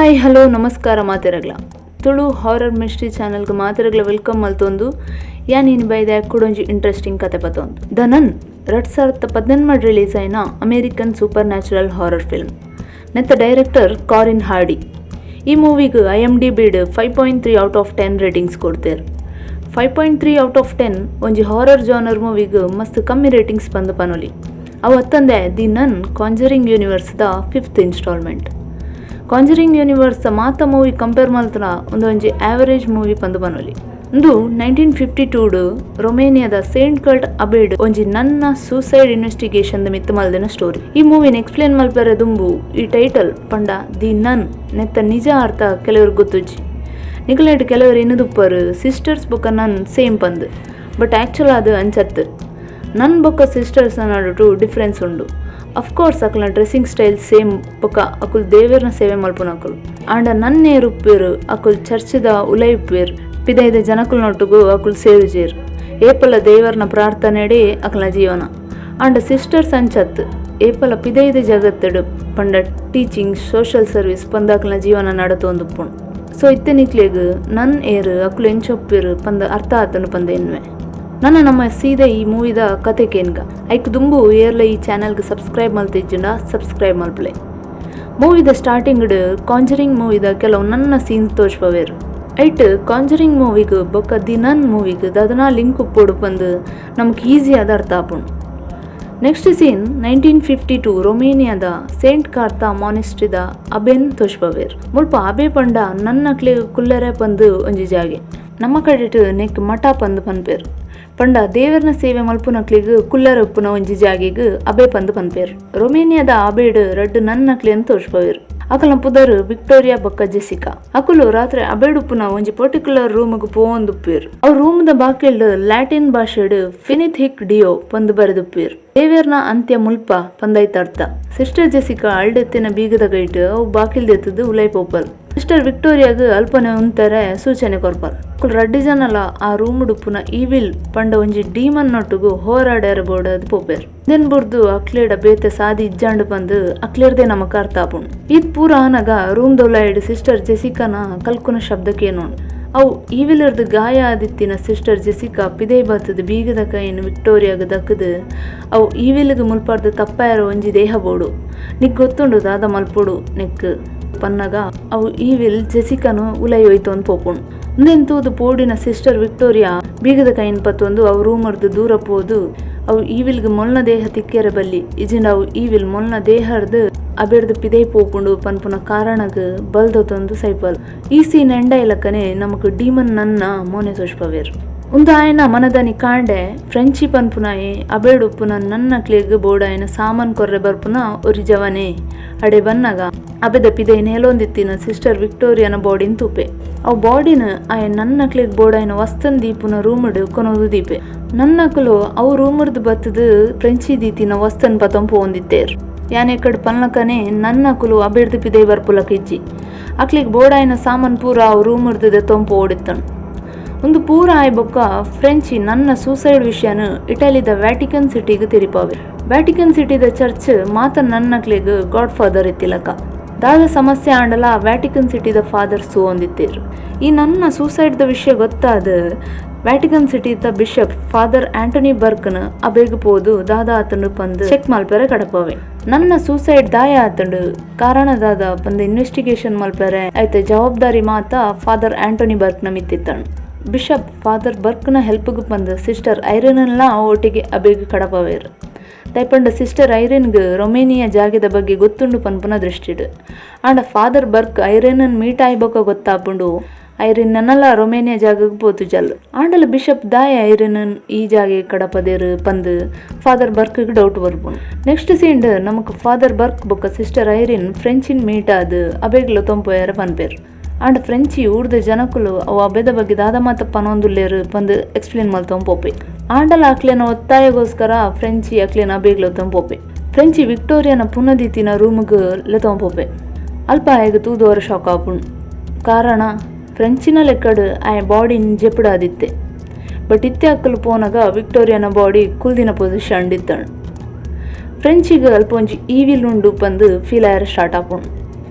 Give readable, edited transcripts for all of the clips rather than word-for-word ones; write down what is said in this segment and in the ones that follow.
Hi hello ನಮಸ್ಕಾರ ಮಾತಿರಗ್ಲ Tulu horror mystery ಚಾನಲ್ಗೆ ಮಾತಿರಗ್ಲ welcome ಮಲ್ತೊಂದು ಯಾನೀನು ಬೈದೆ ಕೂಡೊಂಜಿ ಇಂಟ್ರೆಸ್ಟಿಂಗ್ ಕತೆ ಪತ್ತೊಂದು ದ ನನ್ 2018 ರಿಲೀಸ್ ಆಯ್ನ American supernatural horror film ನೆತ್ತ ಡೈರೆಕ್ಟರ್ ಕಾರಿನ್ ಹಾರ್ಡಿ. ಈ ಮೂವಿಗೆ IMDb'd 5.3 ಔಟ್ ಆಫ್ 10 ರೇಟಿಂಗ್ಸ್ ಕೊಡ್ತೇರು. 5.3 ಔಟ್ ಆಫ್ 10 ಒಂಜಿ ಹಾರರ್ ಜಾನರ್ ಮೂವಿಗೆ ಮಸ್ತ್ ಕಮ್ಮಿ ರೇಟಿಂಗ್ಸ್ ಬಂದು ಪನೊಲಿ. ಅವು ಅತ್ತಂದೆ ದಿ ನನ್ ಕಾಂಜರಿಂಗ್ ಯೂನಿವರ್ಸ್ ದ 5th ಇನ್ಸ್ಟಾಲ್ಮೆಂಟ್. ಕಾಂಜರಿಂಗ್ ಯೂನಿವರ್ಸ್ ಮಾತ ಮೂವಿ ಕಂಪೇರ್ ಮಲ್ತನ ಒಂದೊಂಜಿ ಆವರೇಜ್ ಮೂವಿ ಪಂದು ಬನೊಲಿ. ಇಂದು 1952 ರೊಮೇನಿಯಾದ ಸೇಂಟ್ ಕರ್ಟ್ ಅಬೇಡ್ ಒಂಜಿ ನನ್ನ ಸೂಸೈಡ್ ಇನ್ವೆಸ್ಟಿಗೇಷನ್ ಮಿತ್ತ ಮಲ್ದಿನ ಸ್ಟೋರಿ. ಈ ಮೂವಿನ ಎಕ್ಸ್ಪ್ಲೇನ್ ಮಲ್ಪರೆ ದುಂಬು ಈ ಟೈಟಲ್ ಪಂಡ ದಿ ನನ್ ನೆತ್ತ ನಿಜ ಅರ್ಥ ಕೆಲವ್ರಿಗೆ ಗೊತ್ತುಜ್ಜಿ. ನಿಕಲೇಟ್ ಕೆಲವರು ಇನ್ನುದುಪ್ಪರು ಸಿಸ್ಟರ್ಸ್ ಬೊಕ್ಕ ನನ್ ಸೇಮ್ ಪಂದು, ಬಟ್ ಆ್ಯಕ್ಚುಲ್ ಅದು ಅಂಚತ್ತು. ನನ್ ಬೊಕ್ಕ ಸಿಸ್ಟರ್ಸ್ ನಡು ಡಿಫ್ರೆನ್ಸ್ ಉಂಡು. ಅಫ್ಕೋರ್ಸ್ ಅಕಲ್ನ ಡ್ರೆಸ್ಸಿಂಗ್ ಸ್ಟೈಲ್ ಸೇಮ್ ಬೊಕ್ಕ ಅಕುಲ್ ದೇವರನ ಸೇವೆ ಮಲ್ಪುನ ಅಕುಲು ಆಂಡ ನನ್ನೇರು ಉಪ್ಪೇರು ಅಕುಲ್ ಚರ್ಚದ ಉಲೈ ಉಪ್ಪೇರು ಪಿದೈದ ಜನಕುಲ್ನೊಟ್ಟಿಗೂ ಅಕುಲ್ ಸೇರುಜೇರು ಏಪಲ ದೇವರನ ಪ್ರಾರ್ಥನೆಡೆ ಅಕಲ್ನ ಜೀವನ. ಆಂಡ ಸಿಸ್ಟರ್ಸ್ ಅಂಚತ್ತು ಏಪಲ ಪಿದೈದ ಜಗತ್ತಡು ಪಂಡ ಟೀಚಿಂಗ್ ಸೋಷಲ್ ಸರ್ವಿಸ್ ಪಂದ ಅಕಲ್ನ ಜೀವನ ನಡತೊಂದುಪ್ಪುಂಡು. ಸೊ ಇತ್ತೆನಿಕ್ಲೆಗ್ ನನ್ ಏರು ಅಕುಲು ಎಂಚೊಪ್ಪೇರು ಪಂದ ಅರ್ಥ ಆತನು ಪಂದ ಎನ್ವೆ. ನಮ್ಮ ಸೀದಾ ಈ ಮೂವಿದ ಕತೆ ಕೇನ್ಗ ಐಕ್ ದುಂಬು ಏರ್ಲ ಈ ಚಾನಲ್ಗೆ ಸಬ್ಸ್ಕ್ರೈಬ್ ಮಲ್ತಿಜ್ಜುಂಡ ಸಬ್ಸ್ಕ್ರೈಬ್ ಮಲ್ಪಲೆ. ಮೂವಿದ ಸ್ಟಾರ್ಟಿಂಗ್ಡ್ ಕಾಂಜರಿಂಗ್ ಮೂವಿದ ಕೆಲವು ನನ್ನ ಸೀನ್ಸ್ ತೋಚ್ಪವೇರು. ಐಟ್ ಕಾಂಜರಿಂಗ್ ಮೂವಿಗೆ ಬೊಕ್ಕ ದಿ ನನ್ ಮೂವಿಗೆ ಅದನ್ನ ಲಿಂಕ್ ಉಪ್ಪೋಡು ಬಂದು ನಮ್ಗೆ ಈಸಿ ಆದ ಅರ್ಥ ಆಪುಂಡು. ನೆಕ್ಸ್ಟ್ ಸೀನ್ 1952 ರೊಮೇನಿಯಾದ ಸೇಂಟ್ ಕಾರ್ತಾ ಮಾನಿಸ್ಟ್ರಿದ ಅಬೆನ್ ತೋಚ್ಪವೇರು. ಮುಲ್ಪ ಅಬೆ ಪಂಡ ನನ್ನ ಕ್ಲಿಗ್ ಕುಲ್ಲರೆ ಪಂದು ಒಂಜಿ ಜಾಗೆ ನಮ್ಮ ಕಡೆಟ್ ನೆಕ್ ಮಠ ಪಂದು ಪನ್ಪೇರು. ಪಂಡ ದೇವರನ ಸೇವೆ ಮಲ್ಪುನಕ್ಲಿಗ್ ಕುಲ್ಲರ ಉಪ್ಪುನ ಒಂಜಿ ಜಾಗೆಗ್ ಅಬೆ ಪಂದು ಪನ್ಪೇರು. ರೊಮೇನಿಯಾದ ಅಬೇಡ್ ರಡ್ಡು ನನ್ನ ನಕ್ಲಿ ಅಂತ ತೋರ್ಸ್ಪವೇರು. ಅಕಲ್ನ ಪುದರ್ ವಿಕ್ಟೋರಿಯಾ ಬೊಕ್ಕ ಜೆಸಿಕಾ. ಅಕುಲು ರಾತ್ರಿ ಅಬೇಡ್ ಉಪ್ಪುನ ಒಂಜಿ ಪರ್ಟಿಕ್ಯುಲರ್ ರೂಮ್ಗೆ ಪೋವೊಂದುಪ್ಪೇರು. ಅವ್ರ ರೂಮ್ದ ಬಾಕಿಲ್ಡ್ ಲ್ಯಾಟಿನ್ ಭಾಷೆಡ್ ಫಿನಿತ್ ಹಿಕ್ ಡಿಯೋ ಪಂದು ಬರೆದುಪ್ಪೇರು. ದೇವೇರ್ನ ಅಂತ್ಯ ಮುಲ್ಪ ಪಂದೈತರ್ಥ. ಸಿಸ್ಟರ್ ಜೆಸಿಕಾ ಅಲ್ಡೆತ್ತಿನ ಬೀಗದ ಗೈಟ್ ಅವು ಬಾಕಿಲ್ದೆತ್ತದು ಉಲೈ ಪೋಪಲ್. ಸಿಸ್ಟರ್ ವಿಕ್ಟೋರಿಯಾಗ ಅಲ್ಪನೆ ಉಂತಾರೆ ಸೂಚನೆ ಕೊರ್ಪಲ್. ರಡ್ಡಿ ಜನಲ ಆ ರೂಮ್ ಡುಪ್ಪುನ ಈವಿಲ್ ಪಂಡ ಒಂಜಿ ಡೀಮನ್ ನೊಟ್ಟುಗು ಹೋರಾಡ್ಯಾರ ಬೋರ್ಡ್ ಪೋಪೇರ್. ದೆನ್ ಬುರ್ದು ಅಕ್ಲೇಡ ಬೇತೆ ಸಾದಿ ಇಜ್ಜಾಂಡು ಬಂದು ಅಕ್ಲೇರ್ದೆ ನಮಕ್ ಅರ್ಥ ಆಪುಂಡು. ಇದ್ ಪೂರ ಆನಗ ರೂಮ್ ದೊಲಾಯ್ಡ್ ಸಿಸ್ಟರ್ ಜೆಸಿಕಾನ ಕಲ್ಕುನ ಶಬ್ದಕ್ಕೇನೋಂಡು. ಅವು ಈವಿಲರ್ದು ಗಾಯ ಆದಿತ್ತಿನ ಸಿಸ್ಟರ್ ಜೆಸಿಕಾ ಪಿದೈ ಬತ್ತದ ಬೀಗದ ಕೈನ್ ವಿಕ್ಟೋರಿಯಾಗ ದಕ್ಕದು ಅವು ಈವಿಲ್ಗೆ ಮುಲ್ಪಾರ್ದು ತಪ್ಪಾಯರ ಒಂಜಿ ದೇಹ ಬೋಡು ನಿಕ್ ಗೊತ್ತುಂಡು ದಾದ ಮಲ್ಪೊಡು ನೆಕ್ ಪನ್ನಗ ಅವು ಈವಿಲ್ ಜೆಸಿಕಾನು ಉಲೈ ಹೋಯ್ತು ಅಂತ ಪೋಪುಂಡು. ಮುಂದೆಂತೂದು ಪೋಡಿನ ಸಿಸ್ಟರ್ ವಿಕ್ಟೋರಿಯಾ ಬೀಗದ ಕೈನ್ ಪತ್ತೊಂದು ಅವು ರೂಮರ್ದು ದೂರ ಪೋದು ಅವು ಈವಿಲ್ಗೆ ಮೊಲ್ನ ದೇಹ ತಿಕ್ಕೇರ ಬಲ್ಲಿ ಇಜಿಂಡ ಅವು ಈವಿಲ್ ಮೊಲ್ನ ದೇಹರ್ದು ಅಬೇಡ್ದು ಪಿದೈ ಪೋಪುಂಡು ಪನ್ಪುನ ಕಾರಣಗ್ ಬಲ್ದೊತ್ತೊಂದು ಸೈಪಲ್. ಈ ಸೀನ್ ಎಂಡ ಇಲಕ್ಕನೆ ನಮಕ್ ಡೀಮನ್ ನನ್ನ ಮೋನೆ ತೋಚ್ಪವೇರು. ಉಂದು ಆಯ್ನ ಮನದನಿ ಕಾಂಡೆ ಫ್ರೆಂಚಿ ಪನ್ಪುನಾಯೆ ಅಬೇಡ್ ಉಪ್ಪುನ ನನ್ನ ಕ್ಲೇಗ್ ಬೋರ್ಡ್ ಆಯ್ನ ಸಾಮಾನ್ ಕೊರ್ರೆ ಬರ್ಪುನ ಒರಿ ಜವನೆ ಅಡೆ ಬನ್ನಗ ಅಬೆದ ಪಿದೈ ನೇಲೊಂದಿತ್ತಿನ ಸಿಸ್ಟರ್ ವಿಕ್ಟೋರಿಯಾನ ಬಾಡಿನ ತೂಪೆ. ಅವು ಬಾಡಿನ ಆಯ ನನ್ನ ಕ್ಲೇಗ್ ಬೋರ್ಡ್ ಆಯ್ನ ವಸ್ತನ್ ದೀಪುನ ರೂಮಡ್ ಕೊನೋದು ದೀಪೆ. ನನ್ನಕಲು ಅವು ರೂಮರ್ದು ಬತ್ತದ ಫ್ರೆಂಚಿ ದೀತಿನ ವಸ್ತನ್ ಪತಂಪು ಹೊಂದಿತ್ತೇರು. ಯಾನೆ ಕಡ್ ಪನ್ಲಕನೆ ನನ್ನಕುಲು ಅಬೇಡ್ದು ಪಿದೈ ಬರ್ಪುಲಕ ಇಜ್ಜಿ ಅಕ್ಲಿಗ್ ಬೋರ್ಡ್ ಆಯ್ನ ಸಾಮಾನ್ ಪೂರ ಅವು ರೂಮರ್ದು ದೆತ್ತೊಂಪು ಓಡಿತ್ತನು. ಒಂದು ಪೂರ ಆಯ್ ಬೊಕ್ಕ ಫ್ರೆಂಚಿ ನನ್ನ ಸೂಸೈಡ್ ವಿಷಯನ ಇಟಲಿದ ವ್ಯಾಟಿಕನ್ ಸಿಟಿಗೆ ತಿರಿಪಾವೆ. ವ್ಯಾಟಿಕನ್ ಸಿಟಿದ ಚರ್ಚ್ ಮಾತ ನನ್ನ ಕ್ಲೇಗ್ ಗಾಡ್ ಫಾದರ್ ಇತ್ತಿಲಕ ದಾದ ಸಮಸ್ಯೆ ಆಂಡಲ ವ್ಯಾಟಿಕನ್ ಸಿಟಿದ ಫಾದರ್ಸು ಹೊಂದಿತ್ತೇರು. ಈ ನನ್ನ ಸೂಸೈಡ್ದ ವಿಷಯ ಗೊತ್ತಾದ ವ್ಯಾಟಿಕನ್ ಸಿಟಿದ ಬಿಷಪ್ ಫಾದರ್ ಆಂಟೋನಿ ಬರ್ಕ್ನ ಅಬೇಗ ಪೋದು ದಾದ ಆತಂಡು ಪಂದು ಚೆಕ್ ಮಲ್ಪೆರೆ ಕಡಪವೆ. ನನ್ನ ಸೂಸೈಡ್ ದಾಯ ಆತಂಡು ಕಾರಣ ದಾದ ಪಂದು ಇನ್ವೆಸ್ಟಿಗೇಷನ್ ಮಲ್ಪೆರೆ ಆಯ್ತು ಜವಾಬ್ದಾರಿ ಮಾತ ಫಾದರ್ ಆಂಟೋನಿ ಬರ್ಕ್ನ ಮಿತ್ತಿತ್ತಣು. ಬಿಷಪ್ ಫಾದರ್ ಬರ್ಕ್ನ ಹೆಲ್ಪ್ಗೆ ಬಂದು ಸಿಸ್ಟರ್ ಐರನ್ನೆಲ್ಲ ಒಟ್ಟಿಗೆ ಅಬೇಗ ಕಡಪವೇರು. ತೈಪಂಡ ಸಿಸ್ಟರ್ ಐರನ್ಗೆ ರೊಮೇನಿಯಾ ಜಾಗದ ಬಗ್ಗೆ ಗೊತ್ತುಂಡು ಪನ್ಪುನ ದೃಷ್ಟಿಡು. ಆಂಡ ಫಾದರ್ ಬರ್ಕ್ ಐರನ್ ಮೀಟ್ ಆಯ್ಬೊಕ ಗೊತ್ತಾಪುಂಡು ಐರನ್ನಲ್ಲ ರೊಮೇನಿಯಾ ಜಾಗಕ್ಕೆ ಪೋತು ಜಲ್. ಆಂಡಲ ಬಿಷಪ್ ದಾಯ ಐರನ್ ಈ ಜಾಗೆ ಕಡಪದೇರು ಪಂದು ಫಾದರ್ ಬರ್ಕ್ಗೆ ಡೌಟ್ ಬರ್ಪುಂಡು. ನೆಕ್ಸ್ಟ್ ಸೀಂಡ್ ನಮಕ್ ಫಾದರ್ ಬರ್ಕ್ ಬೊಕ್ಕ ಸಿಸ್ಟರ್ ಐರಿನ್ ಫ್ರೆಂಚಿನ್ ಮೀಟ್ ಆದ ಅಬೇಗ್ಲ ತೊಂಪೋಯಾರ ಪನ್ಪೇರು. ಆಂಡ ಫ್ರೆಂಚಿ ಊರ್ದ ಜನಕುಲು ಅವು ಅಬೆದ ಬಗ್ಗೆ ದಾದ ಮಾತ ಪನೊಂದುಲ್ಲೇರು ಪಂದು ಎಕ್ಸ್ಪ್ಲೇನ್ ಮಲ್ತೊಂಪೋಪೆ. ಆಂಡಲ ಅಕ್ಲೇನ ಒತ್ತಾಯಗೋಸ್ಕರ ಫ್ರೆಂಚಿ ಅಕ್ಲೇನ ಅಬೇಗ್ ಲೊತ್ತೊಂಪೋಪೆ. ಫ್ರೆಂಚಿ ವಿಕ್ಟೋರಿಯಾನ ಪುನದಿತ್ತಿನ ರೂಮ್ಗೆ ಲೆತ್ತೊಂಪೋಪೆ. ಅಲ್ಪ ಆಯಗ ತೂದೋರ ಶಾಕ್ ಆಪುಂಡು. ಕಾರಣ ಫ್ರೆಂಚಿನ ಲೆಕ್ಕಡ್ ಆಯ ಬಾಡಿನ ಜೆಪಡಾದಿತ್ತೆ. ಬಟ್ ಇತ್ತೆ ಅಕ್ಕಲು ಪೋನಾಗ ವಿಕ್ಟೋರಿಯಾನ ಬಾಡಿ ಕುಲ್ದಿನ ಪೊಸಿಷನ್ ಇತ್ತಣು. ಫ್ರೆಂಚಿಗೆ ಅಲ್ಪ ಒಂಜಿ ಈವಿಲ್ ಉಂಡು ಪಂದು ಫೀಲ್ ಆಯರ ಸ್ಟಾರ್ಟ್ ಆಪುಂಡು.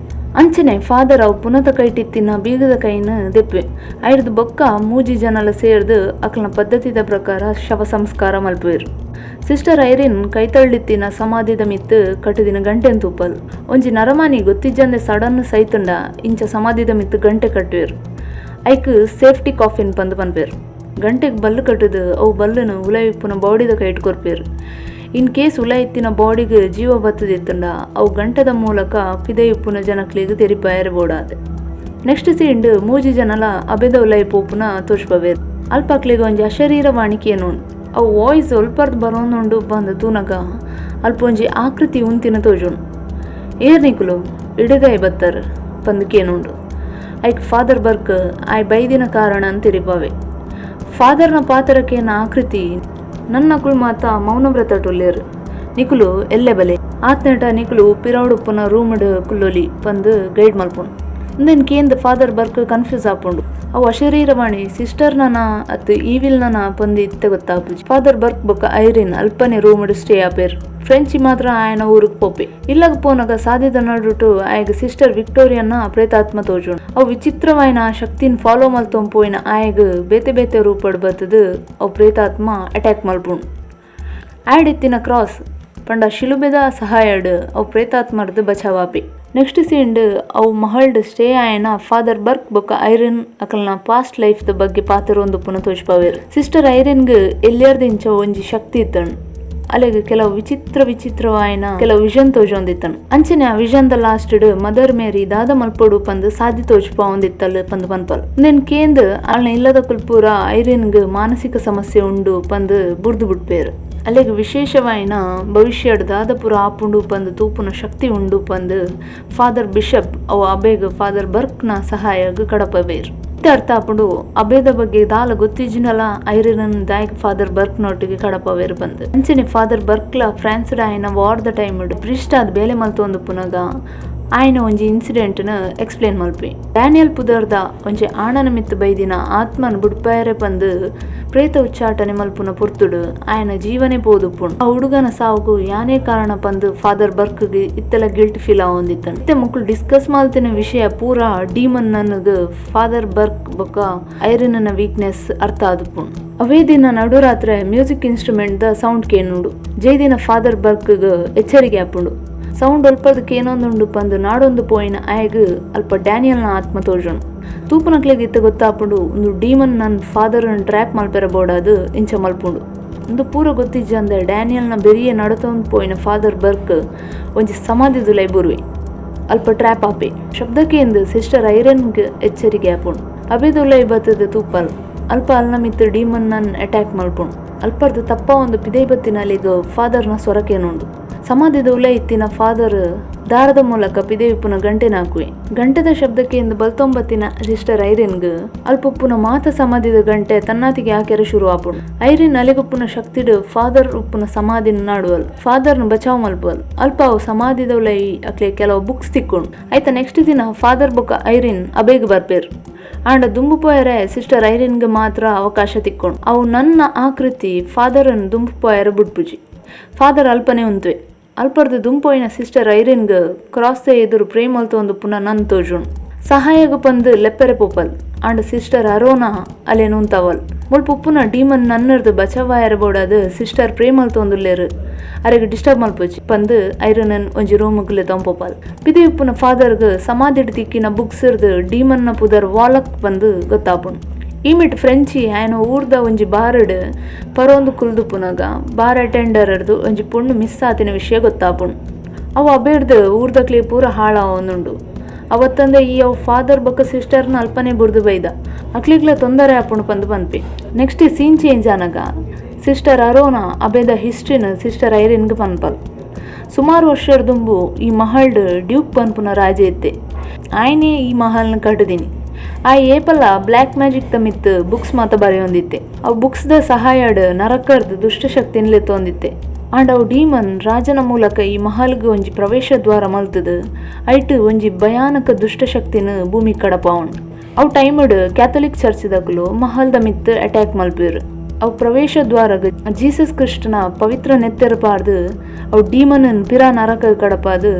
ಅಂಚನೆ ಫಾದರ್ ಅವು ಪುನತ ಕೈಟಿತ್ತಿನ ಬೀಗದ ಕೈನ ದೆಪ್ಪೆ ಐಡ್ದು ಬೊಕ್ಕ ಮೂಜಿ ಜನಲ ಸೇರ್ದು ಅಕ್ಲನ ಪದ್ಧತಿದ ಪ್ರಕಾರ ಶವ ಸಂಸ್ಕಾರ ಮಲ್ಪುವೆರು. ಸಿಸ್ಟರ್ ಐರಿನ್ ಕೈತಳ್ಳಿತ್ತಿನ ಸಮಾಧಿದ ಮಿತ್ತು ಕಟ್ಟುದಿನ ಗಂಟೆನ್ ತೂಪಲ್ ಒಂಜಿ ನರಮಾನಿ ಗೊತ್ತಿಜ್ಜಂದೆ ಸಡನ್ ಸೈತುಂಡ ಇಂಚ ಸಮಾಧಿದ ಮಿತ್ತು ಗಂಟೆ ಕಟ್ಟುವೆರು. ಐಕ್ ಸೇಫ್ಟಿ ಕಾಫಿನ್ ಪಂದು ಪನ್ಪೇರು. ಗಂಟೆಗೆ ಬಲ್ಲು ಕಟ್ಟುದು ಅವು ಬಲ್ಲುನು ಉಲಾಯಿಪ್ಪುನ ಬಾಡಿದ ಕೈಟ್ ಕೊರ್ಪೇರು. ಇನ್ ಕೇಸ್ ಉಲಾಯಿತ್ತಿನ ಬಾಡಿಗೆ ಜೀವ ಬತ್ತದಿತ್ತುಂಡ ಅವು ಗಂಟದ ಮೂಲಕ ಪಿದೆಯುಪ್ಪುನ ಜನಕ್ಲಿಗೆ ತೆರಿಪಾಯರೆ ಬೋಡಾದೆ. ನೆಕ್ಸ್ಟ್ ಸೀಂಡ್ ಮೂಜಿ ಜನಲ ಅಬೆದ ಉಲಾಯಿಪೋಪುನ ತೋರ್ಸ್ಪವೇರು. ಅಲ್ಪಕ್ಲಿಗೆ ಒಂಜಿ ಅಶರೀರ ವಾಣಿಕೆಯನ್ನು ಅವು ವಾಯ್ಸ್ ಒಲ್ಪರ್ದು ಬರೋನುಂಡು ಬಂದು ತೂನಗ ಅಲ್ಪೊಂಜಿ ಆಕೃತಿ ಉಂತಿನ ತೋಜುಣು. ಏರ್ನಿಕುಲು ಇಡಗಾಯಿ ಬತ್ತರ್ ಪಂದಕೇನುಂಡು. ಐಕ್ ಫಾದರ್ ಬರ್ಕ್ ಆಯ್ ಬೈದಿನ ಕಾರಣ ಅಂತಿರಿಪಾವೆ. ಫಾದರ್ನ ಪಾತ್ರಕ್ಕೇನ ಆಕೃತಿ ನನ್ನಕುಳು ಮಾತ ಮೌನವ್ರತ ಟೊಲ್ಲೇರು. ನಿಕುಲು ಎಲ್ಲೆ ಬಲೆ ಆತ್ನೆಟ ನಿಕುಲು ಪಿರೌಡುಪ್ಪುನ ರೂಮಡ್ ಕುಲ್ಲೊಲಿ ಪಂದು ಗೈಡ್ ಮಲ್ಪುಂಡು. ಇಂದೆನ್ ಕೇಂದ್ರ ಫಾದರ್ ಬರ್ಕ್ ಕನ್ಫ್ಯೂಸ್ ಆಪುಂಡು. ಅವು ಅಶರೀರವಾಣಿ ಸಿಸ್ಟರ್ ನನ ಅತ್ ಈವಿಲ್ ನನ ಪಂದು ಇತ್ತೆ ಗೊತ್ತಾಪುಜಿ. ಫಾದರ್ ಬರ್ಕ್ ಬೊಕ್ಕ ಐರಿನ್ ಅಲ್ಪನೆ ರೂಮಡ್ ಸ್ಟೇ ಆಪೇರು. ಫ್ರೆಂಚಿ ಮಾತ್ರ ಆಯನ ಊರಿಗೆ ಪೋಪೆ. ಇಲ್ಲಗ ಪೋನಾಗ ಸಾಧ್ಯದ ನಡುಟು ಆಯಗ ಸಿಸ್ಟರ್ ವಿಕ್ಟೋರಿಯನ್ನ ಪ್ರೇತಾತ್ಮ ತೋಜುಂಡು. ಅವು ವಿಚಿತ್ರವಾಯಿನ ಶಕ್ತಿನ ಫಾಲೋ ಮಲ್ತೊಂಪೋಯಿನ ಆಯಗ ಬೇತೆ ಬೇತೆ ರೂಪಡ್ ಬತ್ತದು ಅವು ಪ್ರೇತಾತ್ಮ ಅಟ್ಯಾಕ್ ಮಲ್ಪುಂಡು. ಆಡಿತ್ತಿನ ಕ್ರಾಸ್ ಪಂಡ ಶಿಲುಬೆದ ಸಹಾಯಡ್ ಅವು ಪ್ರೇತಾತ್ಮರ್ದು ಬಚಾವಾಪಿ. ನೆಕ್ಸ್ಟ್ ಸೀಂಡ್ ಅವು ಮಹಲ್ಡ್ ಸ್ಟೇ ಆಯನ ಫಾದರ್ ಬರ್ಕ್ ಬೊಕ್ಕ ಐರಿನ್ ಅಕಲ್ನ ಪಾಸ್ಟ್ ಲೈಫ್ದ ಬಗ್ಗೆ ಪಾತ್ರೊಂದು ಪುನಃ ತೋಜ್ಪಾವೇರು. ಸಿಸ್ಟರ್ ಐರಿನ್ಗೆ ಎಲ್ಲಿಯರ್ದಿಂಚ ಒಂಜಿ ಶಕ್ತಿ ಇತ್ತಣ್. ಅಲ್ಲಿಗೆ ಕೆಲವು ವಿಚಿತ್ರವಾಯಿನ ಕೆಲವು ವಿಷನ್ ತೋಜೊಂದಿತ್ತನು. ಅಂಚನೆ ಆ ವಿಷನ್ದ ಲಾಸ್ಟ್ ಮದರ್ ಮೇರಿ ದಾದ ಮಲ್ಪೊಡು ಪಂದು ಸಾಧಿ ತೋಜ್ಪ ಒಂದಿತ್ತಲ್ ಪಂದು ಪನ್ಪಲ್. ನೆನ್ ಕೇಂದ್ ಅಲ್ನ ಇಲ್ಲದ ಕುಲ್ಪೂರ ಐರಿನ್ಗೆ ಮಾನಸಿಕ ಸಮಸ್ಯೆ ಉಂಡು ಪಂದು ಬುರ್ದು ಬಿಟ್ಪೇರು. ಅಲ್ಲಿಗೆ ವಿಶೇಷವಾಯಿನ ಭವಿಷ್ಯಡ್ ದಾದಪುರ ಆಪುಂಡು ಪಂದು ತೂಪುನ ಶಕ್ತಿ ಉಂಡು ಪಂದು ಫಾದರ್ ಬಿಷಪ್ ಅವು ಅಬೇಗ ಫಾದರ್ ಬರ್ಕ್ನ ಸಹಾಯಗ ಕಡಪಬೇರು. ಅರ್ಥ ಆಪುಂಡು ಅಬೇದ ಬಗ್ಗೆ ದಾಲ ಗೊತ್ತಿಜಿನಲ ಐರಿನ್ ದಾಯಕ್ ಫಾದರ್ ಬರ್ಕ್ ನೊಟ್ಟಿಗೆ ಕಡಪವೇರು ಬಂದು. ಅಂಚನೆ ಫಾದರ್ ಬರ್ಕ್ಲ ಫ್ರಾನ್ಸ್ಡ್ ಆಯ್ನ ವಾರ್ದ ಟೈಮ್ ಪ್ರಿಸ್ಟ್ ಆದ ಬೇಲೆ ಮಲ್ತು ಒಂದು ಪುನಗ ಆಯ್ನ ಒಂಜಿ ಇನ್ಸಿಡೆಂಟ್ನ ಎಕ್ಸ್ಪ್ಲೇನ್ ಮಲ್ಪಿ. ಡ್ಯಾನಿಯಲ್ ಪುದರ್ದ ಒಂಜಿ ಆಣನ ಮಿತ್ತು ಬೈದಿನ ಆತ್ಮನ್ ಬುಡ್ಪಾಯರೆ ಪಂದು ಪ್ರೇತ ಉಚ್ಚಾಟನೆ ಮಲ್ಪುನ ಪುರ್ತುಡು ಆಯ್ನ ಜೀವನೇ ಪೋದುಪ್ಪುಂಡು. ಆ ಹುಡುಗನ ಸಾವುಗು ಯಾನೇ ಕಾರಣ ಪಂದು ಫಾದರ್ ಬರ್ಕ್ಗೆ ಇತ್ತೆಲ್ಲ ಗಿಲ್ಟ್ ಫೀಲ್ ಆವೊಂದಿತ್ತನು. ಮತ್ತೆ ಮಕ್ಕಳು ಡಿಸ್ಕಸ್ ಮಾಡ್ತಿನ ವಿಷಯ ಪೂರ ಡೀಮನ್ ನನ್ಗೆ ಫಾದರ್ ಬರ್ಕ್ ಬೊಕ್ಕ ಐರಿನ್ನ ವೀಕ್ನೆಸ್ ಅರ್ಥ ಆದುಪ್ಪುಂಡು. ಅವೇ ದಿನ ನಡುರಾತ್ರೆ ಮ್ಯೂಸಿಕ್ ಇನ್ಸ್ಟ್ರೂಮೆಂಟ್ ದ ಸೌಂಡ್ ಕೇನುಂಡು. ಜೈದಿನ ಫಾದರ್ ಬರ್ಕ್ಗೆ ಎಚ್ಚರಿಕೆ ಆಪುಂಡು. ಸೌಂಡ್ ಅಲ್ಪದಕ್ಕೆ ಏನೊಂದುಂಡು ಪಂದು ನಾಡೊಂದು ಪೋಯಿನ ಆಯ್ಗ ಅಲ್ಪ ಡ್ಯಾನಿಯಲ್ನ ಆತ್ಮ ತೋಜುಣು. ತೂಪನಕ್ಲೆಗ್ ಇತ್ತ ಗೊತ್ತಾಪುಂಡು ಒಂದು ಡೀಮನ್ ನನ್ನ ಫಾದರ್ನ ಟ್ರ್ಯಾಪ್ ಮಲ್ಪೆರಬೋಡದು ಇಂಚ ಮಲ್ಪುಂಡು. ಒಂದು ಪೂರ ಗೊತ್ತಿಜ್ಜಂದೆ ಡ್ಯಾನಿಯಲ್ನ ಬೆರಿಯ ನಡತೊಂದು ಪೋಯಿನ ಫಾದರ್ ಬರ್ಕ್ ಒಂಜಿ ಸಮಾಧಿದು ಲೈಬುರ್ವಿ ಅಲ್ಪ ಟ್ರ್ಯಾಪ್ ಆಪೆ. ಶಬ್ದಕ್ಕೆ ಎಂದು ಸಿಸ್ಟರ್ ಐರನ್ಗೆ ಎಚ್ಚರಿಕೆ ಆಪುಂಡು. ಅಬೇದುಲ್ಲೈ ಬತ್ತದ ತೂಪಲ್ ಅಲ್ಪ ಅಲ್ನ ಮಿತ್ತು ಡೀಮನ್ ನನ್ ಅಟ್ಯಾಕ್ ಮಲ್ಪುಂಡು. ಅಲ್ಪರ್ದು ತಪ್ಪ ಒಂದು ಪಿದೈ ಬತ್ತಿನಲ್ಲಿಗ ಫಾದರ್ನ ಸೊರಕೇನುಂಡು. ಸಮಾಧಿದ ಉಲೆ ಇತ್ತಿನ ಫಾದರ್ ದಾರದ ಮೂಲಕ ಪಿದೆಯುಪ್ಪುನ ಗಂಟೆ ನಾಕುವೆ. ಗಂಟೆದ ಶಬ್ದಕ್ಕೆ ಎಂದು ಬಲ್ತೊಂಬತ್ತಿನ ಸಿಸ್ಟರ್ ಐರಿನ್ಗೆ ಅಲ್ಪುಪ್ಪುನ ಮಾತ ಸಮಾಧಿದ ಗಂಟೆ ತನ್ನಾತಿಗೆ ಹಾಕ್ಯಾರ ಶುರು ಆಪುಂಡು. ಐರಿನ್ ಅಲೆಗುಪ್ಪುನ ಶಕ್ತಿಡು ಫಾದರ್ ಉಪ್ಪುನ ಸಮಾಧಿನ ನಾಡುವಲ್ ಫಾದರ್ನ ಬಚಾವ್ ಮಲ್ಪುವಲ್. ಅಲ್ಪ ಅವು ಸಮಾಧಿದ ಉಲೈ ಅಕ್ಲೆ ಕೆಲವು ಬುಕ್ಸ್ ತಿಕ್ಕೊಂಡು ಆಯ್ತಾ. ನೆಕ್ಸ್ಟ್ ದಿನ ಫಾದರ್ ಬೊಕ್ಕ ಐರಿನ್ ಅಬೇಗ ಬರ್ಪೇರು. ಆಂಡ ದುಂಬು ಪೋಯರೆ ಸಿಸ್ಟರ್ ಐರಿನ್ಗೆ ಮಾತ್ರ ಅವಕಾಶ ತಿಕ್ಕೊಂಡು ಅವು ನನ್ನ ಆಕೃತಿ ಫಾದರನ್ ದುಂಬು ಪೋಯರ ಬುಡ್ಪುಜಿ. ಫಾದರ್ ಅಲ್ಪನೆ ಉಂತ್ವೆ. ಅಲ್ಪರ್ದು ದುಂಪೋಯಿನ ಸಿಸ್ಟರ್ ಐರಿನ್ಗೆ ಕ್ರಾಸ್ದ ಎದುರು ಪ್ರೇಮಲ್ತು ಒಂದು ಪುನಃ ನನ್ ತೋಜುಣು. ಸಹಾಯಗ ಪಂದು ಲೆಪ್ಪೆರೆ ಪೋಪಲ್ ಆಂಡ ಸಿಸ್ಟರ್ ಅರೋನಾ ಅಲೆ ನೂಂತವಲ್. ಮುಲ್ಪ ಉಪ್ಪುನ ಡೀಮನ್ ನನ್ನರ್ದು ಬಚಾವಾಯರ ಬೋಡಾದು ಸಿಸ್ಟರ್ ಪ್ರೇಮಲ್ ತೊಂದುಲ್ಲೇರು ಅರೆಗೆ ಡಿಸ್ಟರ್ಬ್ ಮಲ್ಪುಜಿ ಪಂದು ಐರನನ್ ಒಂಜಿ ರೂಮುಗ್ಲೆ ತೊಂಪೋಪಲ್. ಪಿದೆ ಉಪ್ಪುನ ಫಾದರ್ಗೆ ಸಮಾಧಿಡ್ ತಿಕ್ಕಿನ ಬುಕ್ಸ್ ಇರ್ದು ಡೀಮನ್ನ ಪುದರ್ ವಾಲಕ್ ಬಂದು ಗೊತ್ತಾಪುಂಡು. ಈ ಮಿಟ್ ಫ್ರೆಂಚಿ ಆಯ್ನ ಊರ್ದ ಒಂಜಿ ಬಾರಡ್ ಪರೊಂದು ಕುಲ್ದು ಪುನಗ ಬಾರ್ ಅಟೆಂಡರ್ ಇರ್ದು ಒಂಜಿ ಪುಣ್ಣು ಮಿಸ್ ಆತಿನ ವಿಷಯ ಗೊತ್ತಾಪುಂಡು. ಅವು ಅಬೇಡ್ದು ಊರ್ದಕ್ಲೆ ಪೂರ ಹಾಳಾವೊಂದುಂಡು. ಅವತ್ತಂದೆ ಈ ಅವು ಫಾದರ್ ಬೊಕ್ಕ ಸಿಸ್ಟರ್ನ ಅಲ್ಪನೆ ಬುರ್ದು ಬೈದ ಅಕ್ಲಿಗ್ಲ ತೊಂದರೆ ಆಪುಂಡು ಪಂದು ಪನ್ಪಿ. ನೆಕ್ಸ್ಟ್ ಸೀನ್ ಚೇಂಜ್ ಆನಗ ಸಿಸ್ಟರ್ ಅರೋನಾ ಅಬೇದ ಹಿಸ್ಟ್ರಿನ ಸಿಸ್ಟರ್ ಐರಿನ್ಗೆ ಪನ್ಪಲ್. ಸುಮಾರು ವರ್ಷದ ದುಂಬು ಈ ಮಹಲ್ಡ್ ಡ್ಯೂಕ್ ಪನ್ಪುನ ರಾಜ ಇತ್ತೆ. ಆಯ್ನೇ ಈ ಮಹಲ್ನ ಕಟ್ಟದಿನಿ. ಆ ಏಪಲ್ಲ ಬ್ಲ್ಯಾಕ್ ಮ್ಯಾಜಿಕ್ ತಮಿತ್ ಬುಕ್ಸ್ ಮಾತ ಬರೆಯೊಂದಿತ್ತೆ. ಅವು ಬುಕ್ಸ್ದ ಸಹಾಯಡ್ ನರಕರ್ದು ದುಷ್ಟಶಕ್ತಿನ್ಲೆ ತೊಂದಿತ್ತೆ. ಆಂಡ್ ಅವು ಡೀಮನ್ ರಾಜನ ಮೂಲಕ ಈ ಮಹಲ್ಗೆ ಒಂಜಿ ಪ್ರವೇಶ ದ್ವಾರ ಮಲ್ತದ ಐಟ್ ಒಂಜಿ ಭಯಾನಕ ದುಷ್ಟಶಕ್ತಿನ ಭೂಮಿ ಕಡಪಾವಣ್. ಅವು ಟೈಮಡ್ ಕ್ಯಾಥೋಲಿಕ್ ಚರ್ಚ್ದಕ್ಲು ಮಹಲ್ದ ಮಿತ್ ಅಟ್ಯಾಕ್ ಮಲ್ಪೇರು. ಅವು ಪ್ರವೇಶ ದ್ವಾರಗ ಜೀಸಸ್ ಕ್ರಿಸ್ಟನ ಪವಿತ್ರ ನೆತ್ತೆರಪಾರ್ದು ಅವು ಡೀಮನನ್ ಪಿರಾ ನರಕ ಕಡಪಾದು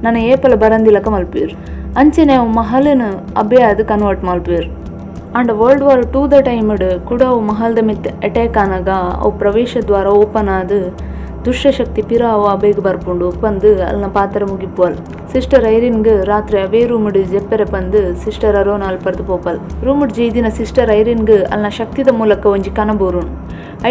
ನನ್ನ ಏಪಲ ಬರಂದಿಲಕ ಮಲ್ಪೇರು. ಅಂಚೆನೆ ಅವು ಮಹಲನ ಅಭ್ಯಾದ ಕನ್ವರ್ಟ್ ಮಲ್ಪೇರು. ಅಂಡ್ World War II ದ ಟೈಮಡ್ ಕೂಡ ಅವು ಮಹಲ್ದ ಮಿತ್ ಅಟ್ಯಾಕ್ ಆನಾಗ ಅವು ಪ್ರವೇಶ ದ್ವಾರ ಓಪನ್ ಆದ ದುಷ್ಟಶಕ್ತಿ ಪಿರ ಅವು ಅಬೇಗ ಬರ್ಪುಂಡು ಬಂದು ಅಲ್ನ ಪಾತ್ರ ಮುಗಿಪುವಲ್. ಸಿಸ್ಟರ್ ಐರಿನ್ಗೆ ರಾತ್ರಿ ಅವೇ ರೂಮಡ್ ಜೆಪ್ಪೆರೆ ಬಂದು ಸಿಸ್ಟರ್ ಅರೋನ ಅಲ್ಪರ್ದು ಪೋಪಲ್. ರೂಮಡ್ ಜೈದಿನ ಸಿಸ್ಟರ್ ಐರಿನ್ಗೆ ಅಲ್ನ ಶಕ್ತಿದ ಮೂಲಕ ಒಂಜಿ ಕನಬೋರುಣು.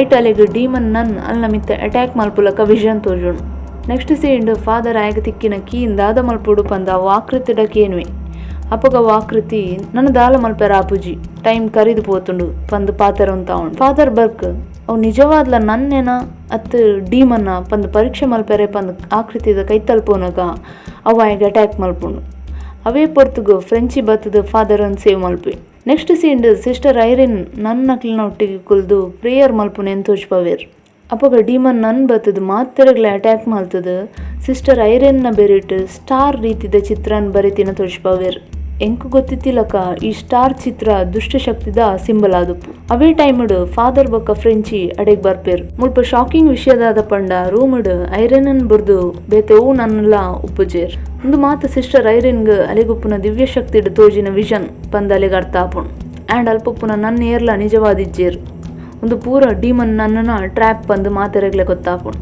ಐಟ್ ಅಲೆಗ್ ಡೀಮನ್ ನನ್ ಅಲ್ನ ಮಿತ್ತ ಅಟ್ಯಾಕ್ ಮಲ್ಪುಲಕ ವಿಷನ್ ತೋಜುಣು. ನೆಕ್ಸ್ಟ್ ಸೀಂಡ್ ಫಾದರ್ ಆಯ್ಗ ತಿಕ್ಕಿನ ಕೀಯಿಂದ ದಾದ ಮಲ್ಪುಡು ಪಂದ ಅವು ಆಕೃತಿಡ ಕೇನ್ವಿ. ಅಪಗ ಆಕೃತಿ ನನ್ನ ದಾಲ ಮಲ್ಪೆರ ಆಪುಜಿ ಟೈಮ್ ಕರಿದು ಪೋತುಂಡು ಪಂದು ಪಾತರ ಅಂತ ಉಂಡು. ಫಾದರ್ ಬರ್ಕ್ ಅವು ನಿಜವಾದ್ಲ ನನ್ನೇನ ಅತ್ತು ಡೀಮನ್ನ ಪಂದು ಪರೀಕ್ಷೆ ಮಲ್ಪೆರೆ ಪಂದು ಆಕೃತಿದ ಕೈ ತಲ್ಪೋನಾಗ ಅವು ಆಯ್ಗ ಅಟ್ಯಾಕ್ ಮಲ್ಪುಂಡು. ಅವೇ ಪೊರ್ತುಗು ಫ್ರೆಂಚಿ ಬತ್ತದ ಫಾದರ್ ಅನ್ನು ಸೇವ್ ಮಲ್ಪಿ. ನೆಕ್ಸ್ಟ್ ಸೀಂಡ್ ಸಿಸ್ಟರ್ ಐರಿನ್ ನನ್ನ ನಕ್ಲಿನ ಒಟ್ಟಿಗೆ ಕುಲ್ದು ಪ್ರೇಯರ್ ಮಲ್ಪುನೆ ಅಂತ ತೋಚ್ಪವೇರು. ಅಪಗ ಡೀಮನ್ ನನ್ ಬತ್ತದ ಮಾತ್ರೆಗಳ ಅಟ್ಯಾಕ್ ಮಲ್ತದ ಸಿಸ್ಟರ್ ಐರಿನ್ನ ಬೆರಿಟ್ ಸ್ಟಾರ್ ರೀತಿದ ಚಿತ್ರನ ಬರಿತಿನ ತೋಚ್ಪವೇರು. ಎಂಕು ಗೊತ್ತಿತ್ತಿಲಕ ಈ ಸ್ಟಾರ್ ಚಿತ್ರ ದುಷ್ಟಶಕ್ತಿದ ಸಿಂಬಲ್ ಆದಪ್ಪು. ಅವೇ ಟೈಮಡ್ ಫಾದರ್ ಬೊಕ್ಕ ಫ್ರೆಂಚಿ ಅಡೆಗ್ ಬರ್ಪೇರು. ಮುಲ್ಪ ಶಾಕಿಂಗ್ ವಿಷಯದಾದ ಪಂಡ ರೂಮಡ್ ಐರನ್ ಬುರ್ದು ಬೇತೆವು ನನ್ನಲ್ಲ ಉಪ್ಪುಜೇರ್. ಒಂದು ಮಾತು ಸಿಸ್ಟರ್ ಐರಿನ್ಗ್ ಅಲೆಗುಪ್ಪುನ ದಿವ್ಯ ಶಕ್ತಿ ತೋಜಿನ ವಿಷನ್ ಪಂದ ಅಲೆಗ್ ಅರ್ಥ ಆಪುಣ್. ಆ್ಯಂಡ್ ಅಲ್ಪಪ್ಪುನ ನನ್ನ ಏರ್ಲ ನಿಜವಾದಿಜ್ಜೇರು. ಒಂದು ಪೂರ ಡೀಮನ್ ನನ್ನನ ಟ್ರ್ಯಾಪ್ ಬಂದು ಮಾತೆರೆಗ್ಲೆ ಗೊತ್ತಾಪುಣ್.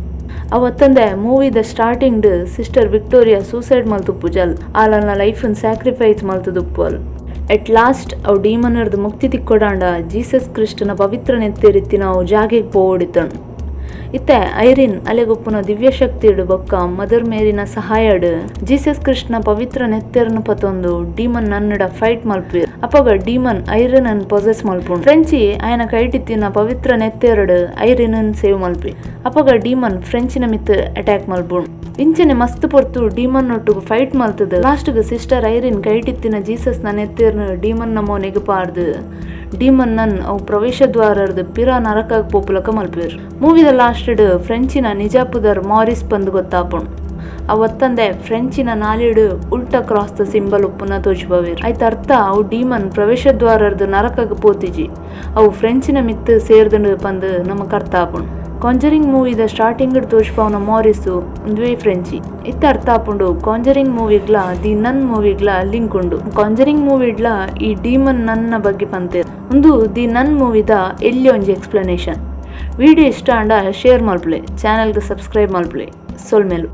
ಅವತ್ತಂದೆ ಮೂವಿದ ಸ್ಟಾರ್ಟಿಂಗ್ ಸಿಸ್ಟರ್ ವಿಕ್ಟೋರಿಯಾ ಸೂಸೈಡ್ ಮಲ್ತುಪ್ಪು ಜಲ್ ಆಲನ್ನ ಲೈಫನ್ ಸ್ಯಾಕ್ರಿಫೈಸ್ ಮಲ್ತದುಪ್ಪು ಅಲ್. ಎಟ್ ಲಾಸ್ಟ್ ಅವು ಡೀಮನರ್ದು ಮುಕ್ತಿ ತಿಕ್ಕೊಡಾಂಡ ಜೀಸಸ್ ಕ್ರಿಸ್ತನ ಪವಿತ್ರ ನೆತ್ತೆರಿತ್ತಿ ನಾವು ಜಾಗೆಗೆ ಪೋಡಿತಣ್. ಇತ್ತೆ ಐರಿನ್ ಅಲೆಗೊಪ್ಪುನ ದಿವ್ಯ ಶಕ್ತಿ ಬೊಕ್ಕ ಮದರ್ ಮೇರಿನ ಸಹಾಯಡ್ ಜೀಸಸ್ ಕ್ರಿಸ್ತನ ಪವಿತ್ರ ನೆತ್ತೆರನ್ನು ಪತೊಂದು ಡೀಮನ್ ನನ್ನಡ ಫೈಟ್ ಮಲ್ಪೇರ್. ಅಪಗ ಡೀಮನ್ ಐರಿನ್ ಅನ್ ಪೊಸೆಸ್ ಮಲ್ಪುಂಡು. ಫ್ರೆಂಚಿ ಆಯನ ಕೈಟಿತ್ತಿನ ಪವಿತ್ರ ನೆತ್ತೆರಡ್ ಐರಿನ್ ಸೇವ್ ಮಲ್ಪಿ. ಅಪಗ ಡೀಮನ್ ಫ್ರೆಂಚಿನ ಮಿತ್ ಅಟ್ಯಾಕ್ ಮಲ್ಪುಂಡು. ಇಂಚನೆ ಮಸ್ತ್ ಪೊರ್ತು ಡೀಮನ್ ಒಟ್ಟುಗು ಫೈಟ್ ಮಲ್ತದ. ಲಾಸ್ಟ್ಗೆ ಸಿಸ್ಟರ್ ಐರಿನ್ ಕೈಟಿತ್ತಿನ ಜೀಸಸ್ ನ ನೆತ್ತೆರ್ನ ಡೀಮನ್ ನಮೋ ನೆಗಪಾರ್ದು ಡೀಮನ್ ನನ್ ಅವು ಪ್ರವೇಶ ದ್ವಾರರ್ದು ಪಿರ ನರಕಾಗ ಪೋಪುಲಕ ಮಲ್ಪೇರು. ಮೂವಿದ ಲಾಸ್ಟಡ್ ಫ್ರೆಂಚಿನ ನಿಜಾಪುದರ್ ಮಾರಿಸ್ ಬಂದು ಗೊತ್ತಾಪುಣ್. ಅವತ್ತಂದೆ ಫ್ರೆಂಚಿನ ನಾಲಿಡ್ ಉಲ್ಟಾ ಕ್ರಾಸ್ ದ ಸಿಂಬಲ್ ಉಪ್ಪುನ ತೋಚ್ಬವೇರು. ಆಯ್ತ ಅರ್ಥ ಅವು ಡೀಮನ್ ಪ್ರವೇಶ ದ್ವಾರರ್ದು ನರಕಾಗ ಪೋತಿಜಿ ಅವು ಫ್ರೆಂಚಿನ ಮಿತ್ ಸೇರ್ದು ಪಂದು ನಮಕ್ ಅರ್ಥ ಆಪುಣ್. ಕಾಂಜರಿಂಗ್ ಮೂವಿದ ಸ್ಟಾರ್ಟಿಂಗ್ ತೋಚ್ಪವನ ಮಾರಿಸು ಒಂದುವೇ ಫ್ರೆಂಚಿ ಇತ್ತ ಅರ್ಥ ಆಪುಂಡು. ಕಾಂಜರಿಂಗ್ ಮೂವಿಗ್ಲ ದಿ ನನ್ ಮೂವಿಗ್ಲ ಲಿಂಕ್ ಉಂಡು. ಕಾಂಜರಿಂಗ್ ಮೂವಿಡ್ಲ ಈ ಡೀಮನ್ ನನ್ನ ಬಗ್ಗೆ ಪಂತೇರು. ಒಂದು ದಿ ನನ್ ಮೂವಿದ ಎಲ್ಲಿ ಒಂಜಿ ಎಕ್ಸ್ಪ್ಲನೇಷನ್. ವಿಡಿಯೋ ಇಷ್ಟ ಅಂಡ ಶೇರ್ ಮಲ್ಪಲೆ, ಚಾನಲ್ಗೆ ಸಬ್ಸ್ಕ್ರೈಬ್ ಮಲ್ಪಲೆ ಸೊಲ್ಮೇಲು.